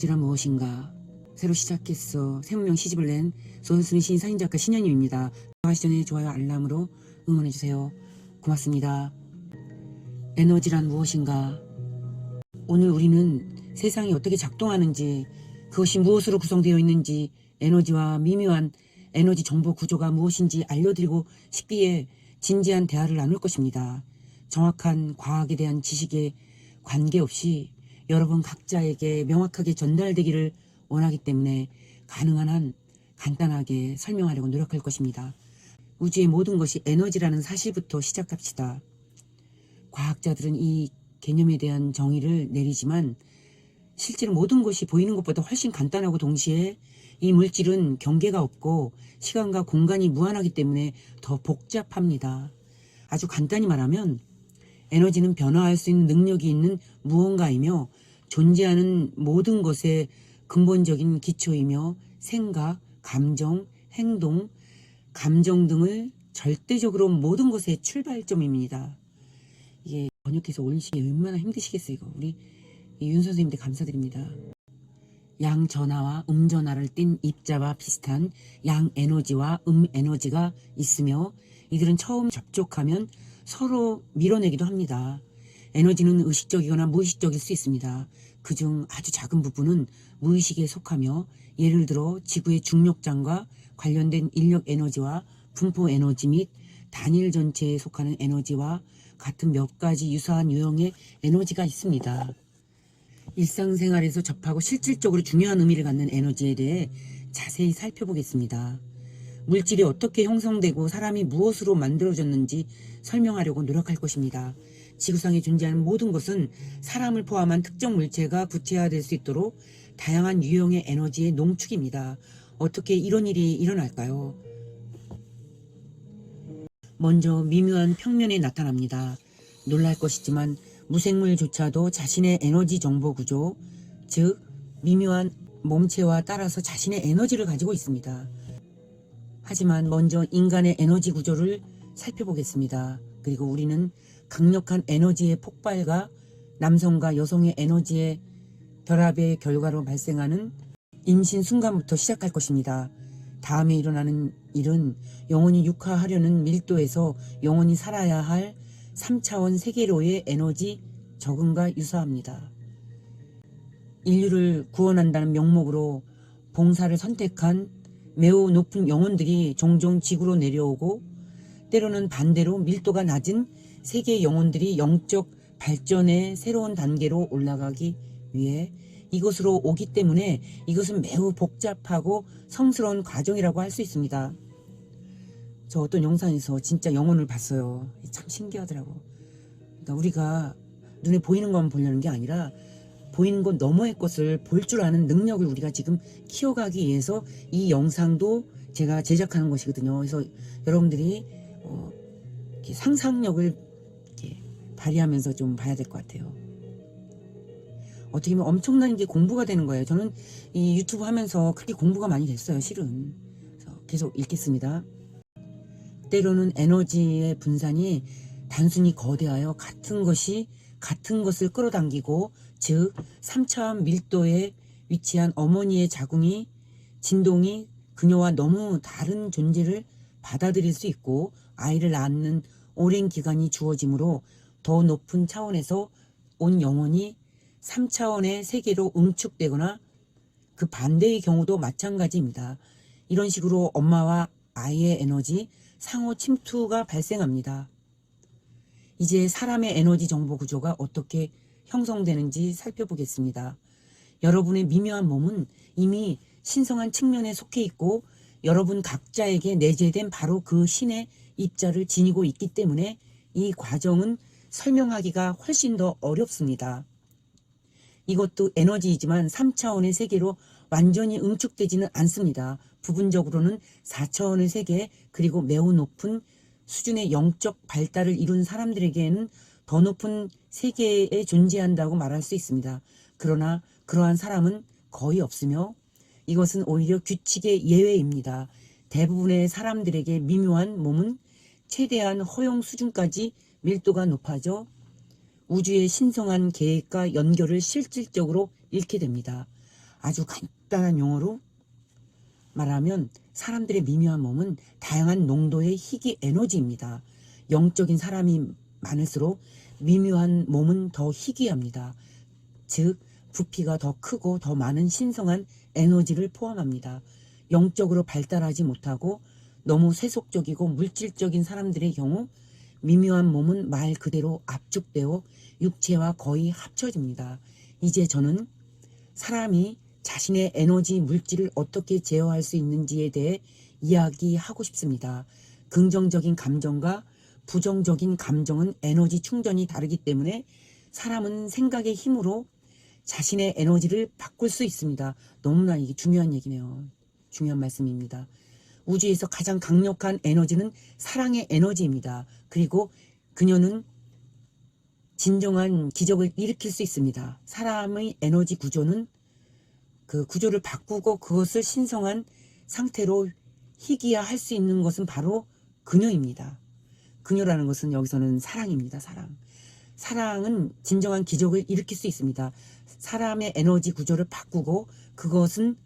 에너지란 무엇인가? 새로 시작했어. 새문명 시집을 낸 손수미 시인 사진작가 신현임입니다. 하시 전에 좋아요 알람으로 응원해주세요. 고맙습니다. 에너지란 무엇인가? 오늘 우리는 세상이 어떻게 작동하는지, 그것이 무엇으로 구성되어 있는지, 에너지와 미묘한 에너지 정보 구조가 무엇인지 알려드리고 싶기에 진지한 대화를 나눌 것입니다. 정확한 과학에 대한 지식에 관계없이 여러분 각자에게 명확하게 전달되기를 원하기 때문에 가능한 한 간단하게 설명하려고 노력할 것입니다. 우주의 모든 것이 에너지라는 사실부터 시작합시다. 과학자들은 이 개념에 대한 정의를 내리지만 실제로 모든 것이 보이는 것보다 훨씬 간단하고 동시에 이 물질은 경계가 없고 시간과 공간이 무한하기 때문에 더 복잡합니다. 아주 간단히 말하면 에너지는 변화할 수 있는 능력이 있는 무언가이며 존재하는 모든 것의 근본적인 기초이며 생각, 감정, 행동, 감정 등을 절대적으로 모든 것의 출발점입니다. 이게 번역해서 올리시기 얼마나 힘드시겠어요. 이거 우리 윤 선생님한테 감사드립니다. 양전하와 음전하를 띤 입자와 비슷한 양에너지와 음에너지가 있으며 이들은 처음 접촉하면 서로 밀어내기도 합니다. 에너지는 의식적이거나 무의식적일 수 있습니다. 그중 아주 작은 부분은 무의식에 속하며 예를 들어 지구의 중력장과 관련된 인력 에너지와 분포 에너지 및 단일 전체에 속하는 에너지와 같은 몇 가지 유사한 유형의 에너지가 있습니다. 일상생활에서 접하고 실질적으로 중요한 의미를 갖는 에너지에 대해 자세히 살펴보겠습니다. 물질이 어떻게 형성되고 사람이 무엇으로 만들어졌는지 설명하려고 노력할 것입니다. 지구상에 존재하는 모든 것은 사람을 포함한 특정 물체가 구체화될 수 있도록 다양한 유형의 에너지의 농축입니다. 어떻게 이런 일이 일어날까요? 먼저 미묘한 평면에 나타납니다. 놀랄 것이지만 무생물조차도 자신의 에너지 정보 구조, 즉 미묘한 몸체와 따라서 자신의 에너지를 가지고 있습니다. 하지만 먼저 인간의 에너지 구조를 살펴보겠습니다. 그리고 우리는 강력한 에너지의 폭발과 남성과 여성의 에너지의 결합의 결과로 발생하는 임신 순간부터 시작할 것입니다. 다음에 일어나는 일은 영원히 육화하려는 밀도에서 영원히 살아야 할 3차원 세계로의 에너지 적응과 유사합니다. 인류를 구원한다는 명목으로 봉사를 선택한 매우 높은 영혼들이 종종 지구로 내려오고 때로는 반대로 밀도가 낮은 세계의 영혼들이 영적 발전의 새로운 단계로 올라가기 위해 이곳으로 오기 때문에 이것은 매우 복잡하고 성스러운 과정이라고 할 수 있습니다. 저 어떤 영상에서 진짜 영혼을 봤어요. 참 신기하더라고. 그러니까 우리가 눈에 보이는 것만 보려는 게 아니라 보이는 것 너머의 것을 볼 줄 아는 능력을 우리가 지금 키워가기 위해서 이 영상도 제가 제작하는 것이거든요. 그래서 여러분들이 이렇게 상상력을 이렇게 발휘하면서 좀 봐야 될 것 같아요. 어떻게 보면 엄청난 게 공부가 되는 거예요. 저는 이 유튜브 하면서 그렇게 공부가 많이 됐어요. 실은. 그래서 계속 읽겠습니다. 때로는 에너지의 분산이 단순히 거대하여 같은 것이 같은 것을 끌어당기고, 즉 3차원 밀도에 위치한 어머니의 자궁이 진동이 그녀와 너무 다른 존재를 받아들일 수 있고 아이를 낳는 오랜 기간이 주어지므로 더 높은 차원에서 온 영혼이 3차원의 세계로 응축되거나 그 반대의 경우도 마찬가지입니다. 이런 식으로 엄마와 아이의 에너지 상호 침투가 발생합니다. 이제 사람의 에너지 정보 구조가 어떻게 형성되는지 살펴보겠습니다. 여러분의 미묘한 몸은 이미 신성한 측면에 속해 있고 여러분 각자에게 내재된 바로 그 신의 입자를 지니고 있기 때문에 이 과정은 설명하기가 훨씬 더 어렵습니다. 이것도 에너지이지만 3차원의 세계로 완전히 응축되지는 않습니다. 부분적으로는 4차원의 세계, 그리고 매우 높은 수준의 영적 발달을 이룬 사람들에게는 더 높은 세계에 존재한다고 말할 수 있습니다. 그러나 그러한 사람은 거의 없으며 이것은 오히려 규칙의 예외입니다. 대부분의 사람들에게 미묘한 몸은 최대한 허용 수준까지 밀도가 높아져 우주의 신성한 계획과 연결을 실질적으로 잃게 됩니다. 아주 간단한 용어로 말하면 사람들의 미묘한 몸은 다양한 농도의 희귀 에너지입니다. 영적인 사람이 많을수록 미묘한 몸은 더 희귀합니다. 즉 부피가 더 크고 더 많은 신성한 에너지를 포함합니다. 영적으로 발달하지 못하고 너무 세속적이고 물질적인 사람들의 경우 미묘한 몸은 말 그대로 압축되어 육체와 거의 합쳐집니다. 이제 저는 사람이 자신의 에너지 물질을 어떻게 제어할 수 있는지에 대해 이야기하고 싶습니다. 긍정적인 감정과 부정적인 감정은 에너지 충전이 다르기 때문에 사람은 생각의 힘으로 자신의 에너지를 바꿀 수 있습니다. 너무나 이게 중요한 얘기네요. 중요한 말씀입니다. 우주에서 가장 강력한 에너지는 사랑의 에너지입니다. 그리고 그녀는 진정한 기적을 일으킬 수 있습니다. 사람의 에너지 구조는 그 구조를 바꾸고 그것을 신성한 상태로 희귀화할 수 있는 것은 바로 그녀입니다. 그녀라는 것은 여기서는 사랑입니다. 사랑. 사랑은 진정한 기적을 일으킬 수 있습니다. 사람의 에너지 구조를 바꾸고 그것은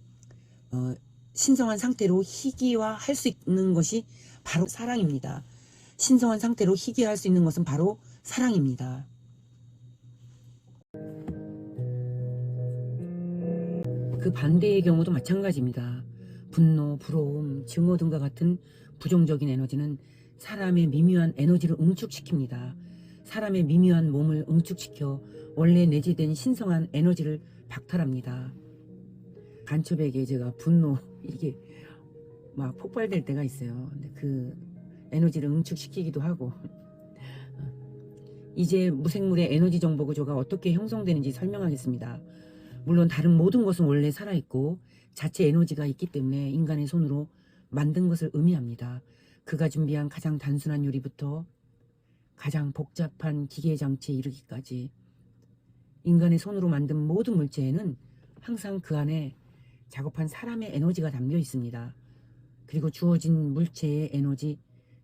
신성한 상태로 희귀화할 수 있는 것이 바로 사랑입니다. 신성한 상태로 희귀화할 수 있는 것은 바로 사랑입니다. 그 반대의 경우도 마찬가지입니다. 분노, 부러움, 증오 등과 같은 부정적인 에너지는 사람의 미묘한 에너지를 응축시킵니다. 사람의 미묘한 몸을 응축시켜 원래 내재된 신성한 에너지를 박탈합니다. 간첩에게 제가 분노 이게 막 폭발될 때가 있어요. 근데 그 에너지를 응축시키기도 하고 이제 무생물의 에너지 정보 구조가 어떻게 형성되는지 설명하겠습니다. 물론 다른 모든 것은 원래 살아있고 자체 에너지가 있기 때문에 인간의 손으로 만든 것을 의미합니다. 그가 준비한 가장 단순한 요리부터 가장 복잡한 기계 장치에 이르기까지 인간의 손으로 만든 모든 물체에는 항상 그 안에 작업한 사람의 에너지가 담겨 있습니다. 그리고 주어진 물체의 에너지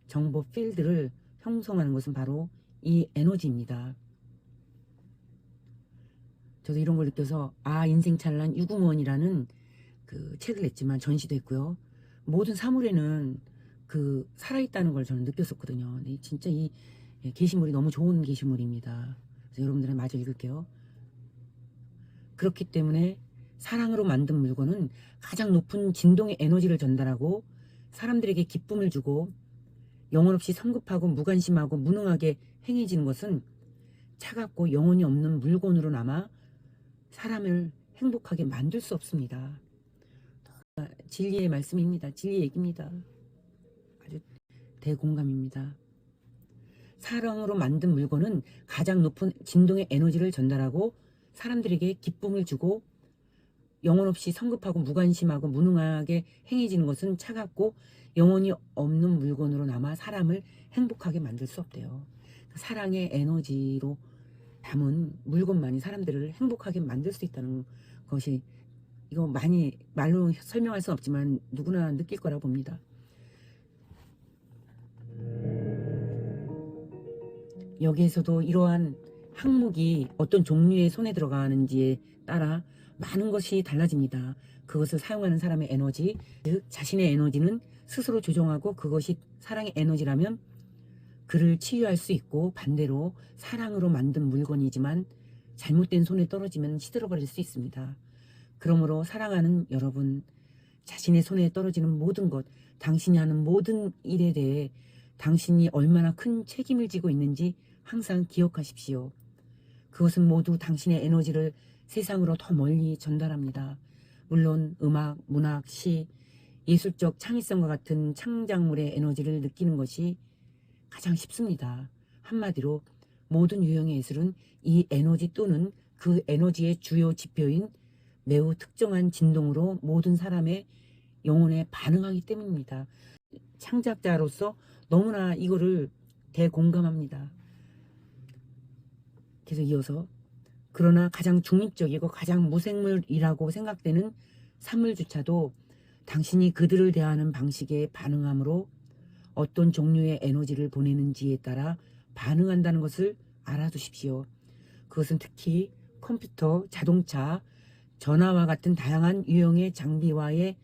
정보 필드를 형성하는 것은 바로 이 에너지입니다. 저도 이런 걸 느껴서 인생찬란 유구무원이라는 그 책을 냈지만 전시됐고요. 모든 사물에는 그 살아있다는 걸 저는 느꼈었거든요. 근데 진짜 이 게시물이 너무 좋은 게시물입니다. 그래서 여러분들은 마저 읽을게요. 그렇기 때문에 사랑으로 만든 물건은 가장 높은 진동의 에너지를 전달하고 사람들에게 기쁨을 주고 영혼 없이 성급하고 무관심하고 무능하게 행해지는 것은 차갑고 영혼이 없는 물건으로 남아 사람을 행복하게 만들 수 없습니다. 진리의 말씀입니다. 진리의 얘기입니다. 아주 대공감입니다. 사랑으로 만든 물건은 가장 높은 진동의 에너지를 전달하고 사람들에게 기쁨을 주고 영혼 없이 성급하고 무관심하고 무능하게 행해지는 것은 차갑고 영혼이 없는 물건으로 남아 사람을 행복하게 만들 수 없대요. 사랑의 에너지로 담은 물건만이 사람들을 행복하게 만들 수 있다는 것이 이거 많이 말로 설명할 수는 없지만 누구나 느낄 거라고 봅니다. 여기에서도 이러한 항목이 어떤 종류의 손에 들어가는지에 따라 많은 것이 달라집니다. 그것을 사용하는 사람의 에너지, 즉 자신의 에너지는 스스로 조정하고 그것이 사랑의 에너지라면 그를 치유할 수 있고 반대로 사랑으로 만든 물건이지만 잘못된 손에 떨어지면 시들어버릴 수 있습니다. 그러므로 사랑하는 여러분, 자신의 손에 떨어지는 모든 것, 당신이 하는 모든 일에 대해 당신이 얼마나 큰 책임을 지고 있는지 항상 기억하십시오. 그것은 모두 당신의 에너지를 세상으로 더 멀리 전달합니다. 물론 음악, 문학, 시, 예술적 창의성과 같은 창작물의 에너지를 느끼는 것이 가장 쉽습니다. 한마디로 모든 유형의 예술은 이 에너지 또는 그 에너지의 주요 지표인 매우 특정한 진동으로 모든 사람의 영혼에 반응하기 때문입니다. 창작자로서 너무나 이거를 대공감합니다. 그래서 이어서 그러나 가장 중립적이고 가장 무생물이라고 생각되는 산물주차도 당신이 그들을 대하는 방식에 반응함으로 어떤 종류의 에너지를 보내는지에 따라 반응한다는 것을 알아두십시오. 그것은 특히 컴퓨터, 자동차, 전화와 같은 다양한 유형의 장비와의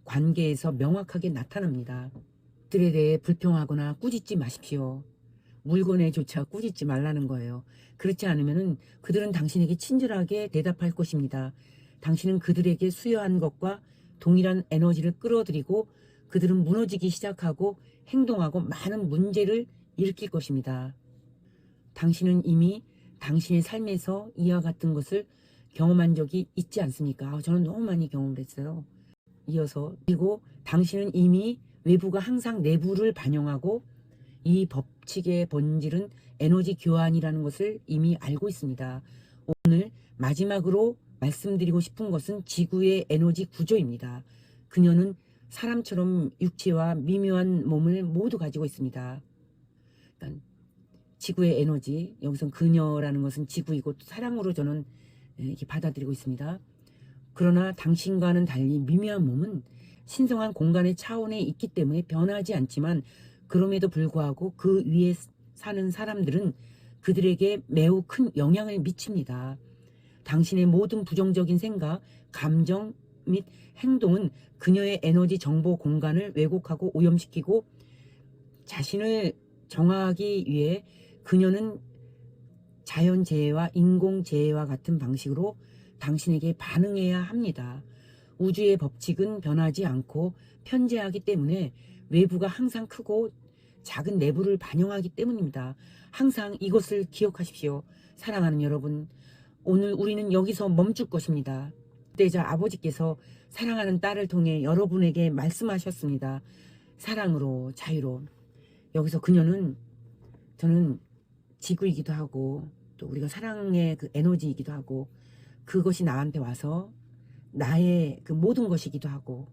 관계에서 명확하게 나타납니다. 들에 대해 불평하거나 꾸짖지 마십시오. 물건에조차 꾸짖지 말라는 거예요. 그렇지 않으면 그들은 당신에게 친절하게 대답할 것입니다. 당신은 그들에게 수여한 것과 동일한 에너지를 끌어들이고 그들은 무너지기 시작하고 행동하고 많은 문제를 일으킬 것입니다. 당신은 이미 당신의 삶에서 이와 같은 것을 경험한 적이 있지 않습니까? 저는 너무 많이 경험을 했어요. 이어서 그리고 당신은 이미 외부가 항상 내부를 반영하고 이 법칙의 본질은 에너지 교환이라는 것을 이미 알고 있습니다. 오늘 마지막으로 말씀드리고 싶은 것은 지구의 에너지 구조입니다. 그녀는 사람처럼 육체와 미묘한 몸을 모두 가지고 있습니다. 그러니까 지구의 에너지, 여기서 그녀라는 것은 지구이고 사랑으로 저는 이렇게 받아들이고 있습니다. 그러나 당신과는 달리 미묘한 몸은 신성한 공간의 차원에 있기 때문에 변하지 않지만 그럼에도 불구하고 그 위에 사는 사람들은 그들에게 매우 큰 영향을 미칩니다. 당신의 모든 부정적인 생각, 감정 및 행동은 그녀의 에너지 정보 공간을 왜곡하고 오염시키고 자신을 정화하기 위해 그녀는 자연재해와 인공재해와 같은 방식으로 당신에게 반응해야 합니다. 우주의 법칙은 변하지 않고 편재하기 때문에 외부가 항상 크고 작은 내부를 반영하기 때문입니다. 항상 이것을 기억하십시오. 사랑하는 여러분, 오늘 우리는 여기서 멈출 것입니다. 그때자 아버지께서 사랑하는 딸을 통해 여러분에게 말씀하셨습니다. 사랑으로, 자유로. 여기서 그녀는 저는 지구이기도 하고 또 우리가 사랑의 그 에너지이기도 하고 그것이 나한테 와서 나의 그 모든 것이기도 하고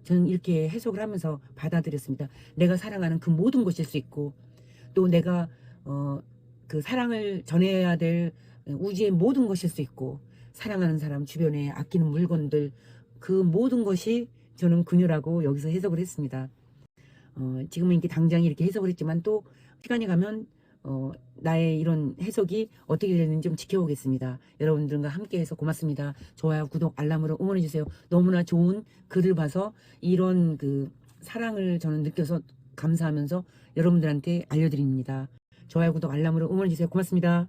저는 이렇게 해석을 하면서 받아들였습니다. 내가 사랑하는 그 모든 것일 수 있고 또 내가 그 사랑을 전해야 될 우주의 모든 것일 수 있고 사랑하는 사람 주변에 아끼는 물건들 그 모든 것이 저는 그녀라고 여기서 해석을 했습니다. 지금은 이렇게 당장 이렇게 해석을 했지만 또 시간이 가면 나의 이런 해석이 어떻게 되는지 좀 지켜보겠습니다. 여러분들과 함께해서 고맙습니다. 좋아요, 구독, 알람으로 응원해주세요. 너무나 좋은 글을 봐서 이런 그 사랑을 저는 느껴서 감사하면서 여러분들한테 알려드립니다. 좋아요, 구독, 알람으로 응원해주세요. 고맙습니다.